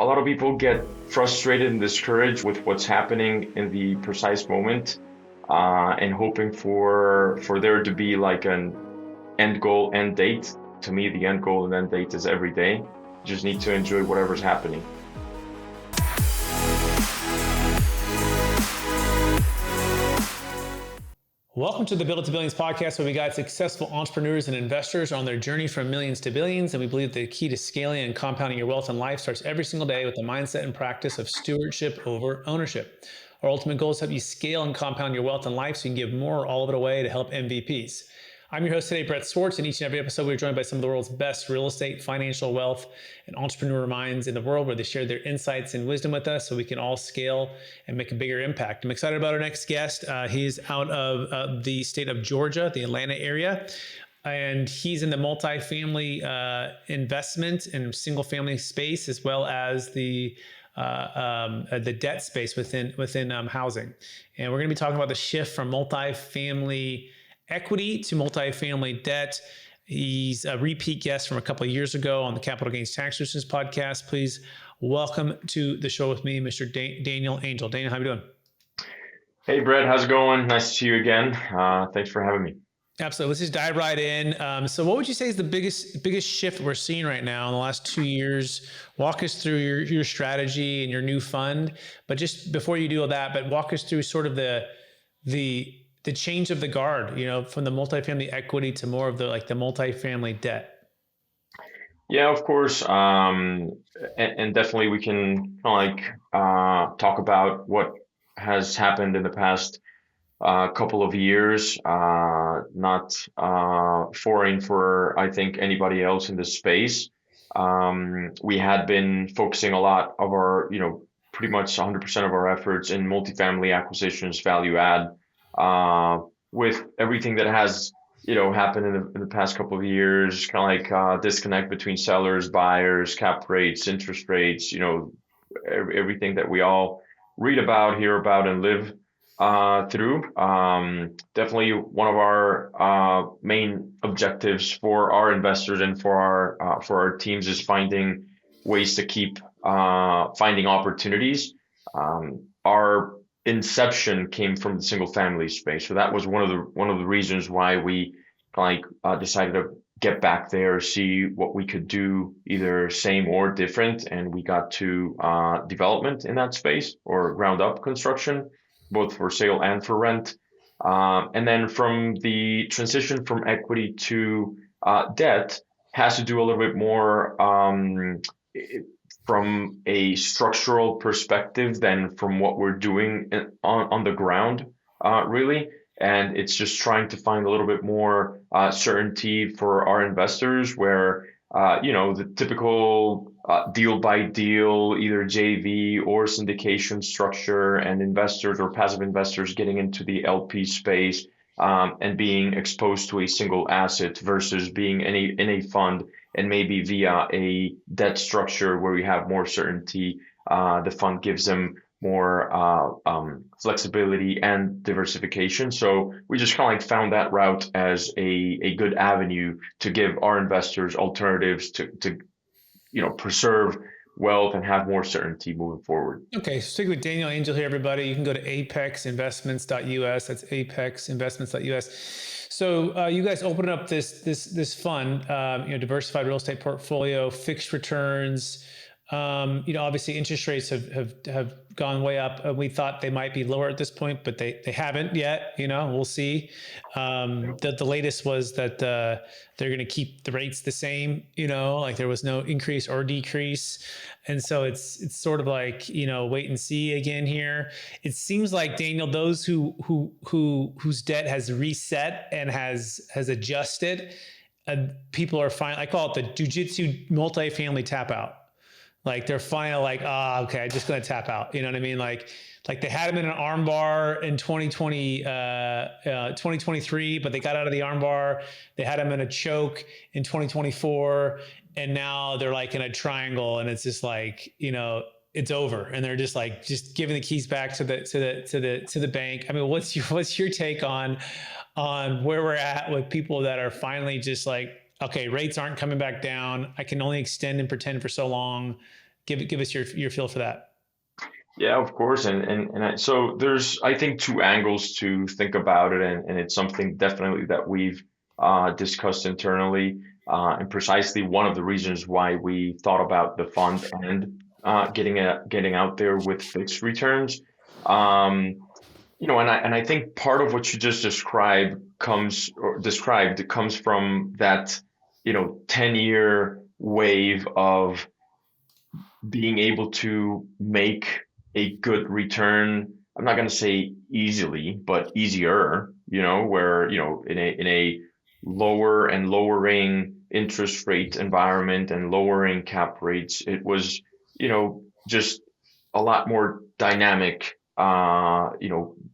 a lot of people get frustrated and discouraged with what's happening in the precise moment, and hoping for there to be like an end goal, end date. To me, the end goal and end date is every day. You just need to enjoy whatever's happening. Welcome to the Build It to Billions podcast, where we guide successful entrepreneurs and investors on their journey from millions to billions. And we believe the key to scaling and compounding your wealth and life starts every single day with the mindset and practice of stewardship over ownership. Our ultimate goal is to help you scale and compound your wealth and life so you can give more or all of it away to help MVPs. I'm your host today, Brett Swartz, and each and every episode we're joined by some of the world's best real estate, financial, wealth, and entrepreneur minds in the world, where they share their insights and wisdom with us so we can all scale and make a bigger impact. I'm excited about our next guest. He's out of the state of Georgia, the Atlanta area, and he's in the multifamily investment and single family space, as well as the debt space within housing. And we're going to be talking about the shift from multifamily equity to multifamily debt. He's a repeat guest from a couple of years ago on the Capital Gains Tax Solutions podcast. Please welcome to the show with me, Mr. Daniel Angel. Daniel, how are you doing? Hey, Brett, how's it going? Nice to see you again. Thanks for having me. Absolutely. Let's just dive right in. So what would you say is the biggest shift we're seeing right now in the last 2 years? Walk us through your strategy and your new fund. But just before you do all that, but walk us through sort of the change of the guard, from the multifamily equity to more of the multifamily debt. Yeah, of course. And definitely we can talk about what has happened in the past couple of years, not foreign for, I think, anybody else in this space. We had been focusing a lot of our, pretty much 100% of our efforts in multifamily acquisitions, value add, with everything that has, happened in the past couple of years, disconnect between sellers, buyers, cap rates, interest rates, everything that we all read about, hear about, and live through. Definitely one of our main objectives for our investors and for our teams is finding ways to keep finding opportunities. Our inception came from the single family space, so that was one of the reasons why we decided to get back there, see what we could do, either same or different, and we got to development in that space, or ground up construction, both for sale and for rent. And then from the transition from equity to debt has to do a little bit more from a structural perspective than from what we're doing on the ground, really. And it's just trying to find a little bit more certainty for our investors, where, the typical deal by deal, either JV or syndication structure, and investors or passive investors getting into the LP space and being exposed to a single asset versus being in a fund, and maybe via a debt structure where we have more certainty. The fund gives them more flexibility and diversification. So we just found that route as a good avenue to give our investors alternatives to preserve wealth and have more certainty moving forward. Okay, so stick with Daniel Angel here, everybody. You can go to apexinvestments.us. That's apexinvestments.us. So you guys opened up this fund, diversified real estate portfolio, fixed returns. Obviously interest rates have gone way up. We thought they might be lower at this point, but they haven't yet. We'll see. The latest was that they're going to keep the rates the same. There was no increase or decrease, and so it's sort of like wait and see again here. It seems like, Daniel, those whose debt has reset and has adjusted, people are fine. I call it the jujitsu multifamily tap out. They're finally okay, I'm just going to tap out. You know what I mean? Like they had him in an arm bar in 2023, but they got out of the arm bar. They had him in a choke in 2024. And now they're in a triangle, and it's just it's over. And they're just giving the keys back to the bank. I mean, what's your take on where we're at with people that are finally just okay, rates aren't coming back down. I can only extend and pretend for so long. Give us your feel for that. Yeah, of course. So there's, I think, two angles to think about it, and it's something definitely that we've discussed internally, and precisely one of the reasons why we thought about the fund and getting out there with fixed returns. And I think part of what you just described comes from that, 10-year wave of being able to make a good return. I'm not going to say easily, but easier, where, in a lower and lowering interest rate environment and lowering cap rates, it was, just a lot more dynamic,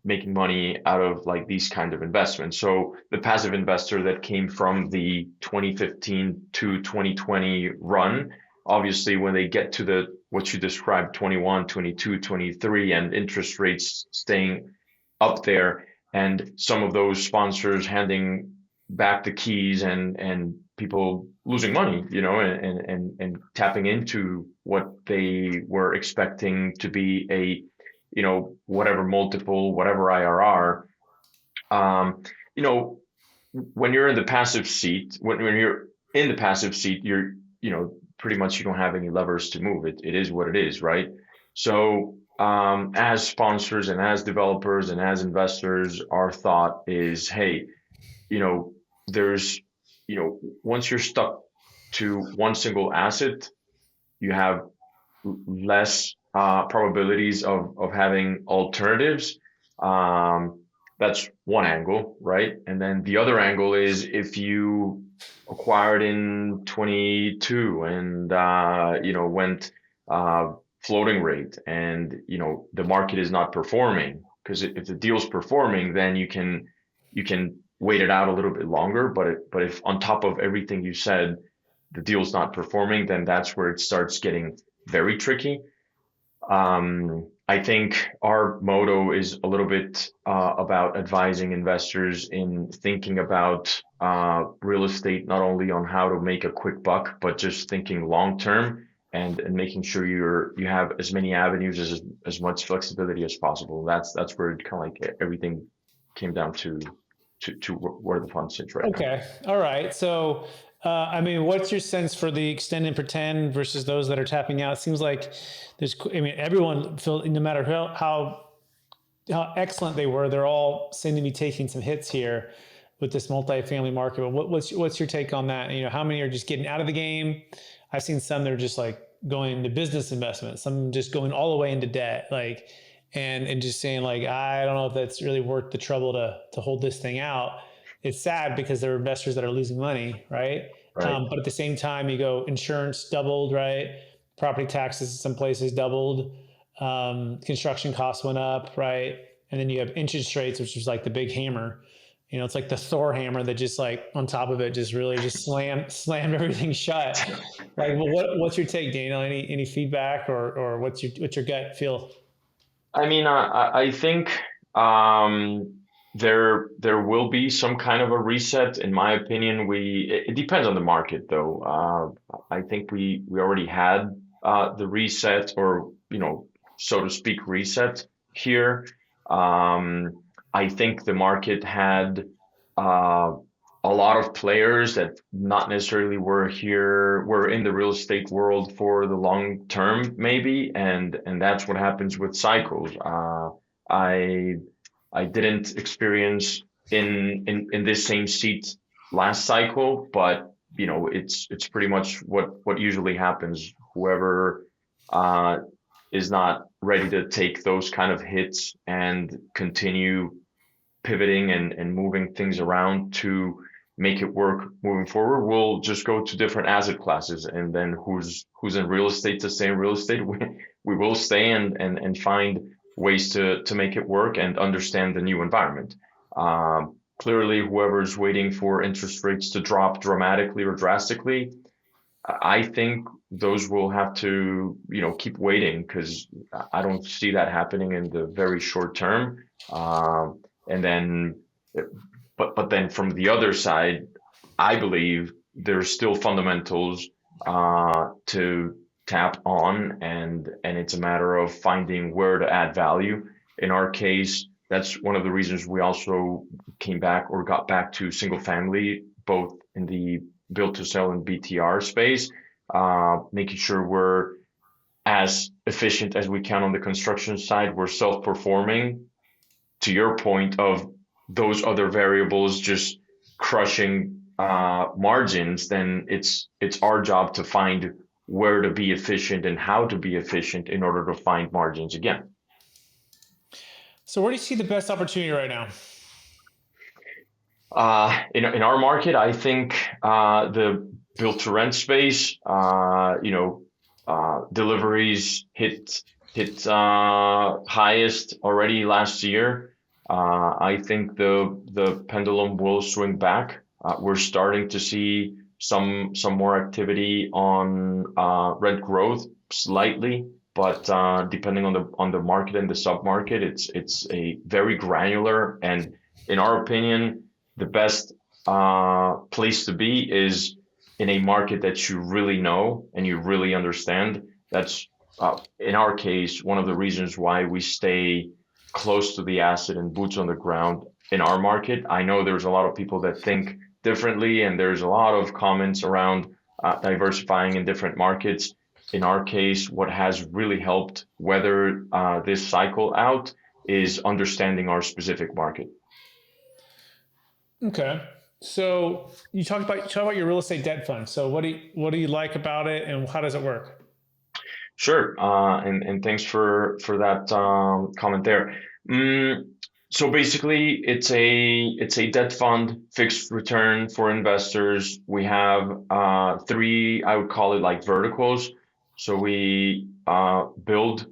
making money out of like these kind of investments. So the passive investor that came from the 2015 to 2020 run, obviously when they get to the what you described, 21, 22, 23, and interest rates staying up there, and some of those sponsors handing back the keys, and people losing money, and tapping into what they were expecting to be a, whatever multiple, whatever IRR. um you know when you're in the passive seat, when you're in the passive seat, you're, pretty much you don't have any levers to move it. It is what it is, right? So, as sponsors and as developers and as investors, our thought is, hey, you know, there's, once you're stuck to one single asset, you have less probabilities of having alternatives. Um, that's one angle, right? And then the other angle is if you acquired in 22 and went floating rate, and the market is not performing, because if the deal's performing, then you can wait it out a little bit longer. But if on top of everything you said, the deal's not performing, then that's where it starts getting very tricky. I think our motto is a little bit about advising investors in thinking about real estate, not only on how to make a quick buck, but just thinking long term, and making sure you have as many avenues, as much flexibility as possible. That's where it kind of like everything came down to where the fund sits right now. Okay. All right. So, I mean, what's your sense for the extend and pretend versus those that are tapping out? It seems like I mean, everyone feel, no matter how excellent they were, they're all seem to be taking some hits here with this multifamily market. But what's your take on that? How many are just getting out of the game? I've seen some that are just like going into business investments, some just going all the way into debt, like, and just saying like, I don't know if that's really worth the trouble to hold this thing out. It's sad because there are investors that are losing money, right? Right. But at the same time, you go insurance doubled, right? Property taxes in some places doubled. Construction costs went up, right? And then you have interest rates, which is like the big hammer. It's like the Thor hammer that just like on top of it just really just slammed everything shut. Like, well, what's your take, Daniel? Any feedback, or what's your gut feel? I mean, I think there will be some kind of a reset. In my opinion, it depends on the market, though. I think we already had the reset, or so to speak, reset here. I think the market had uh, a lot of players that not necessarily were in the real estate world for the long term, maybe, and that's what happens with cycles. I I didn't experience in this same seat last cycle, but it's pretty much what usually happens. Whoever uh, is not ready to take those kind of hits and continue pivoting and moving things around to make it work moving forward, we'll just go to different asset classes. And then who's in real estate to stay in real estate, we will stay and find ways to make it work and understand the new environment. Clearly, whoever's waiting for interest rates to drop dramatically or drastically, I think those will have to, keep waiting, because I don't see that happening in the very short term. And then, but then from the other side, I believe there's still fundamentals to tap on, and it's a matter of finding where to add value. In our case, that's one of the reasons we also came back or got back to single family, both in the build to sell and BTR space, making sure we're as efficient as we can on the construction side. We're self-performing, to your point of those other variables just crushing margins. Then it's our job to find where to be efficient and how to be efficient in order to find margins again. So where do you see the best opportunity right now? In our market, I think the built to rent space, deliveries hit highest already last year. I think the pendulum will swing back. We're starting to see some more activity on rent growth slightly, but depending on the market and the sub market, it's a very granular, and in our opinion, the best place to be is in a market that you really know and you really understand. That's in our case one of the reasons why we stay close to the asset and boots on the ground in our market. I know there's a lot of people that think differently, and there's a lot of comments around diversifying in different markets. In our case, what has really helped weather this cycle out is understanding our specific market. Okay. So you talk about your real estate debt fund. So what do you like about it, and how does it work? Sure, and thanks for that comment there. Mm, so basically, it's a debt fund, fixed return for investors. We have three, I would call it like verticals. So we build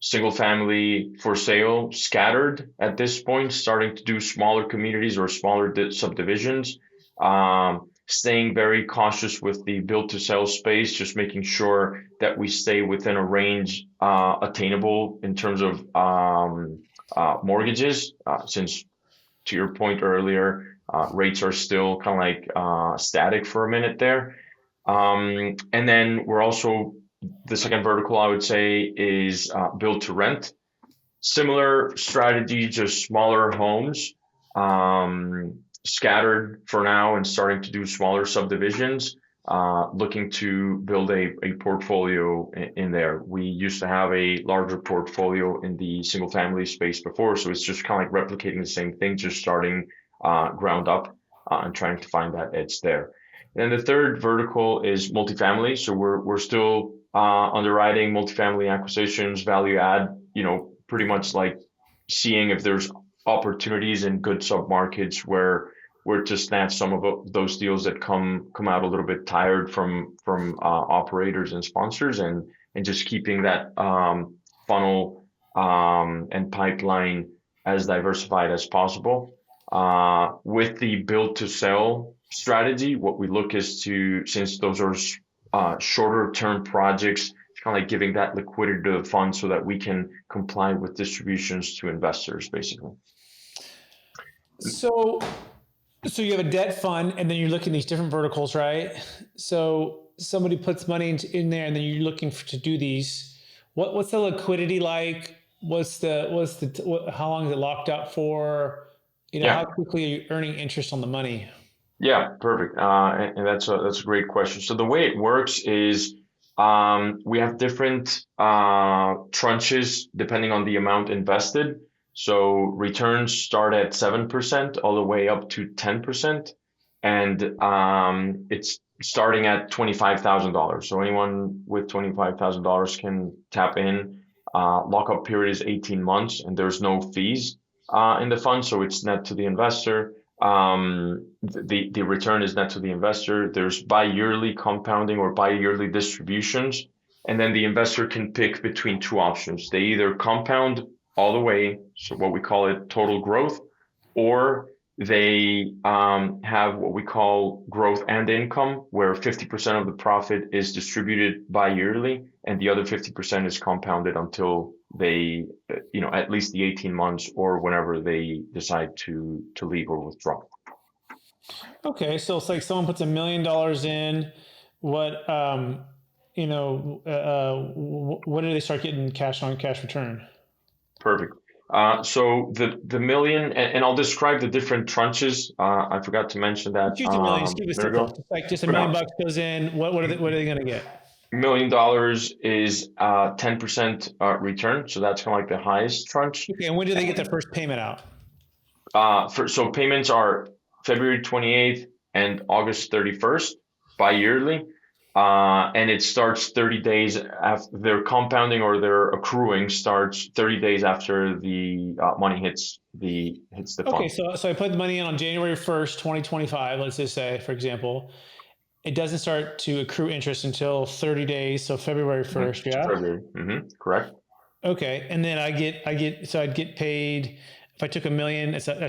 single family for sale, scattered at this point, starting to do smaller communities or smaller subdivisions. Staying very cautious with the build to sell space, just making sure that we stay within a range attainable in terms of mortgages, since to your point earlier, rates are still kind of like static for a minute there. And then we're also, the second vertical I would say is build to rent. Similar strategy, just smaller homes, scattered for now and starting to do smaller subdivisions, looking to build a portfolio in there. We used to have a larger portfolio in the single family space before, so it's just kind of like replicating the same thing, just starting ground up and trying to find that edge there. And then the third vertical is multifamily. So we're still underwriting multifamily acquisitions, value add, pretty much like seeing if there's opportunities in good submarkets where to snatch some of those deals that come out a little bit tired from operators and sponsors, and just keeping that funnel and pipeline as diversified as possible. With the build to sell strategy, what we look is to, since those are shorter term projects, it's kind of like giving that liquidity to the fund so that we can comply with distributions to investors, basically. So so you have a debt fund, and then you're looking at these different verticals, right? So somebody puts money in there, and then you're looking to do these. What's the liquidity like? How long is it locked up for? How Yeah, quickly are you earning interest on the money? yeah, perfect. And that's a great question. So the way it works is we have different tranches depending on the amount invested. So returns start at 7% all the way up to 10%. And it's starting at $25,000. So anyone with $25,000 can tap in. Lockup period is 18 months, and there's no fees in the fund. So it's net to the investor. The return is net to the investor. There's bi-yearly compounding or bi-yearly distributions, and then the investor can pick between two options. They either compound all the way, so what we call it total growth, or they have what we call growth and income, where 50% of the profit is distributed bi-yearly, and the other 50% is compounded until they, at least the 18 months or whenever they decide to leave or withdraw. Okay, so it's like someone puts $1 million in. What when do they start getting cash on cash return? Perfect. So the million, and I'll describe the different tranches. I forgot to mention that Let's use a million. Just a keep it minute simple. ago. Just a million Yeah. bucks goes in. What are they going to get? $1 million is 10% return, so that's kind of like the highest tranche. Okay, and when do they get their first payment out? So payments are February 28th and August 31st bi-yearly. And it starts 30 days after their compounding, or their accruing starts 30 days after the money hits the Okay, fund. so I put the money in on January 1st, 2025, let's just say, for example. It doesn't start to accrue interest until 30 days, so February Mhm. 1st, yeah? February. Correct. Okay, and then so I'd get paid if I took a million. That's divided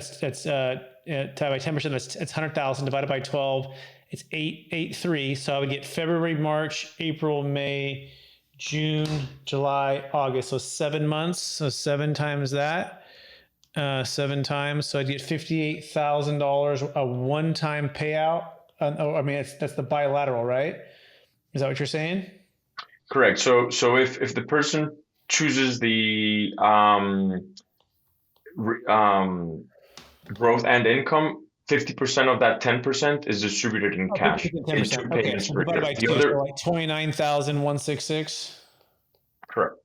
by 10%. That's 100,000 divided by 12. It's 883. So I would get February, March, April, May, June, July, August. So 7 months. So seven times that. Seven times. So I'd get $58,000 a one-time payout. I mean, that's the bilateral, right? Is that what you're saying? Correct. So if the person chooses the growth and income, 50% of that 10% is distributed in Oh, cash 50%, in 10%. two Okay, payments so per divided year. by The two, so other, like 29,166. correct.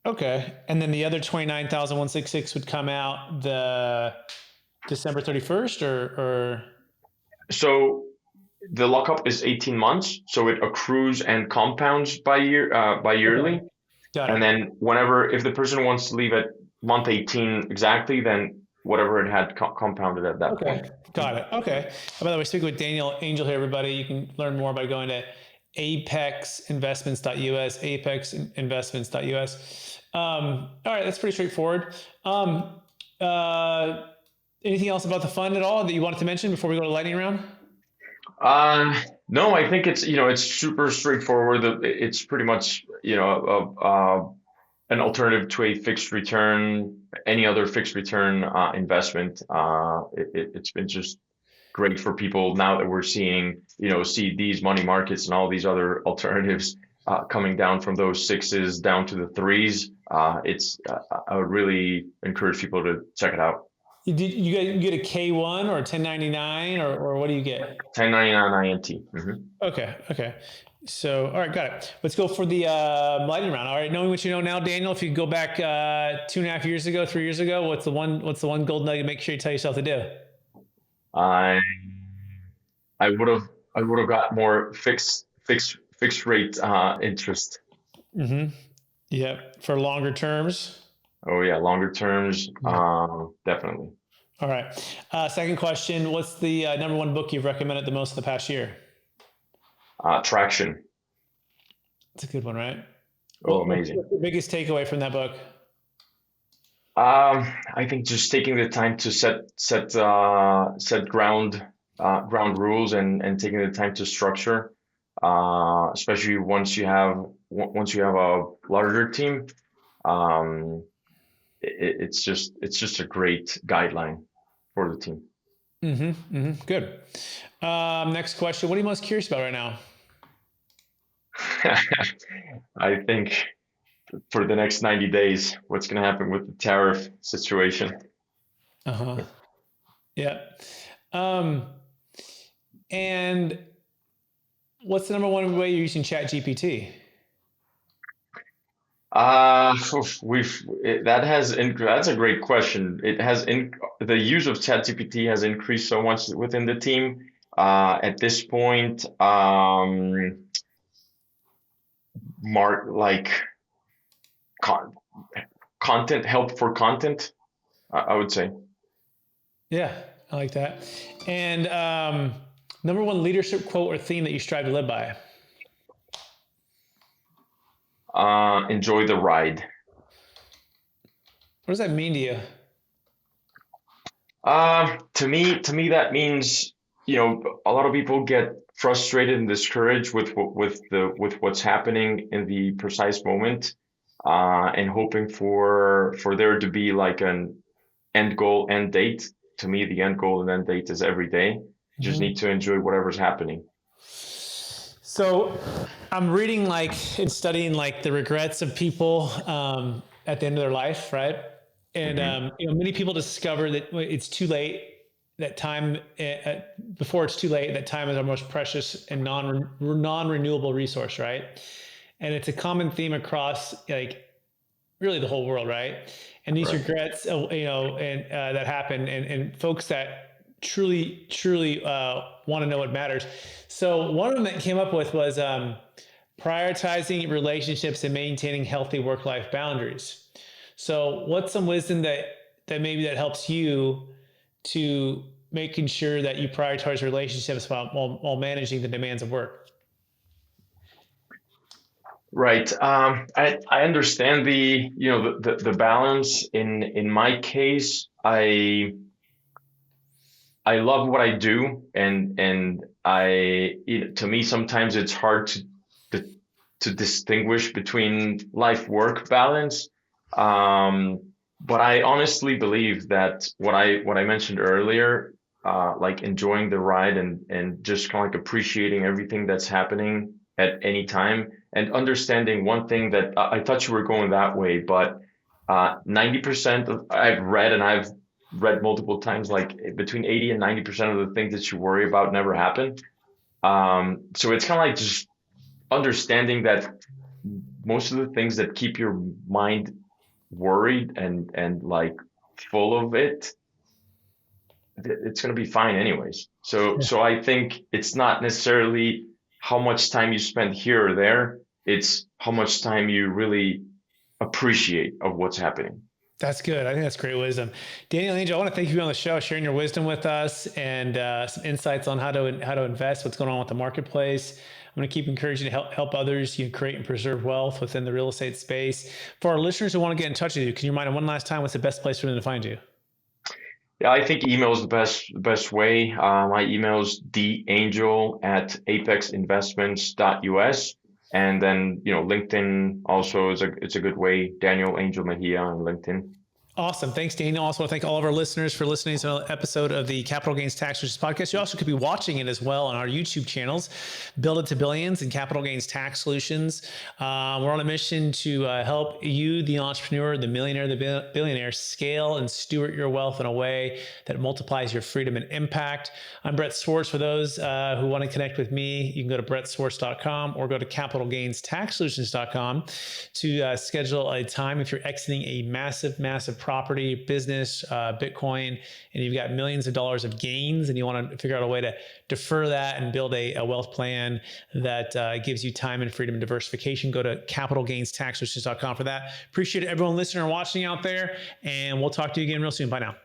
Okay, and then the other 29,166 would come out the December 31st, or So the lockup is 18 months, so it accrues and compounds by okay, yearly. got And it. then whenever, if the person wants to leave at month 18 exactly, then whatever it had compounded at that Okay, point. got it. Okay. By the way, speaking with Daniel Angel here, everybody. You can learn more by going to apexinvestments.us, apexinvestments.us. All right, that's pretty straightforward. Uh, Anything else about the fund at all that you wanted to mention before we go to lightning round? No, I think it's super straightforward. It's pretty much an alternative to a fixed return, any other fixed return investment. It's been just great for people now that we're seeing, see these money markets and all these other alternatives coming down from those sixes down to the threes. I would really encourage people to check it out. You get a K1 or a 1099, or what do you get? 1099 INT. Okay, okay. So, all right, got it. Let's go for the lightning round. All right, knowing what you know now, Daniel, if you go back 2.5 years ago, 3 years ago, what's the one gold nugget? Make sure you tell yourself to do. I I would have I would have got more fixed rate interest. Mm-hmm. Yep, for longer terms. Oh yeah, longer terms, definitely. All right. Second question: what's the number one book you've recommended the most in the past year? Traction. It's a good one, right? Oh, What's amazing. the biggest takeaway from that book? I think just taking the time to set ground rules, and taking the time to structure, especially once you have a larger team. Um, it's just a great guideline for the team. Mm-hmm. Mm-hmm. Good. Next question: what are you most curious about right now? I think for the next 90 days, what's going to happen with the tariff situation? Uh huh. Yeah. Um, and what's the number one way you're using Chat GPT? That's a great question. The use of ChatGPT has increased so much within the team. At this point, like con content help for content, I would say. Yeah, I like that. And number one leadership quote or theme that you strive to live by? Enjoy the ride. What does that mean to you? To me, that means, a lot of people get frustrated and discouraged with what's happening in the precise moment, and hoping for there to be like an end goal, end date. To me, the end goal and end date is every day. You just Mhm. need to enjoy whatever's happening. So I'm reading and studying the regrets of people at the end of their life, right? And Hmm. many people discover that it's too late. That time before it's too late. That time is our most precious and non-renewable resource, right? And it's a common theme across really the whole world, right? And these Right. regrets, and that happen, and folks that truly want to know what matters. So one of them that came up with was prioritizing relationships and maintaining healthy work-life boundaries. So, what's some wisdom that maybe that helps you to making sure that you prioritize relationships while managing the demands of work? Right. I understand the balance. In my case, I love what I do, and to me sometimes it's hard to to distinguish between life work balance. Um, but I honestly believe that what I mentioned earlier, like enjoying the ride and just kind of like appreciating everything that's happening at any time, and understanding one thing that I thought you were going that way, but 90% of I've read, and I've read multiple times, like between 80 and 90% of the things that you worry about never happen. So it's kind of like just understanding that most of the things that keep your mind worried and like full of it, it's going to be fine anyways. So I think it's not necessarily how much time you spend here or there, it's how much time you really appreciate of what's happening. That's good. I think that's great wisdom. Daniel Angel, I want to thank you on the show, sharing your wisdom with us and some insights on how to invest, what's going on with the marketplace. I'm going to keep encouraging you to help others create and preserve wealth within the real estate space. For our listeners who want to get in touch with you, can you remind them one last time what's the best place for them to find you? Yeah, I think email is the best way. My email is dangel at apexinvestments.us. And then, LinkedIn also it's a good way. Daniel Angel-Mejia on LinkedIn. Awesome. Thanks, Daniel. Also, want to thank all of our listeners for listening to an episode of the Capital Gains Tax Strategies podcast. You also could be watching it as well on our YouTube channels, Build It to Billions and Capital Gains Tax Solutions. We're on a mission to help you, the entrepreneur, the millionaire, the billionaire, scale and steward your wealth in a way that multiplies your freedom and impact. I'm Brett Swartz. For those who want to connect with me, you can go to brettswartz.com or go to capitalgainstaxsolutions.com to schedule a time if you're exiting a massive property, business, Bitcoin, and you've got millions of dollars of gains and you want to figure out a way to defer that and build a wealth plan that gives you time and freedom and diversification. Go to capitalgainstaxsolutions.com for that. Appreciate everyone listening and watching out there, and we'll talk to you again real soon. Bye now.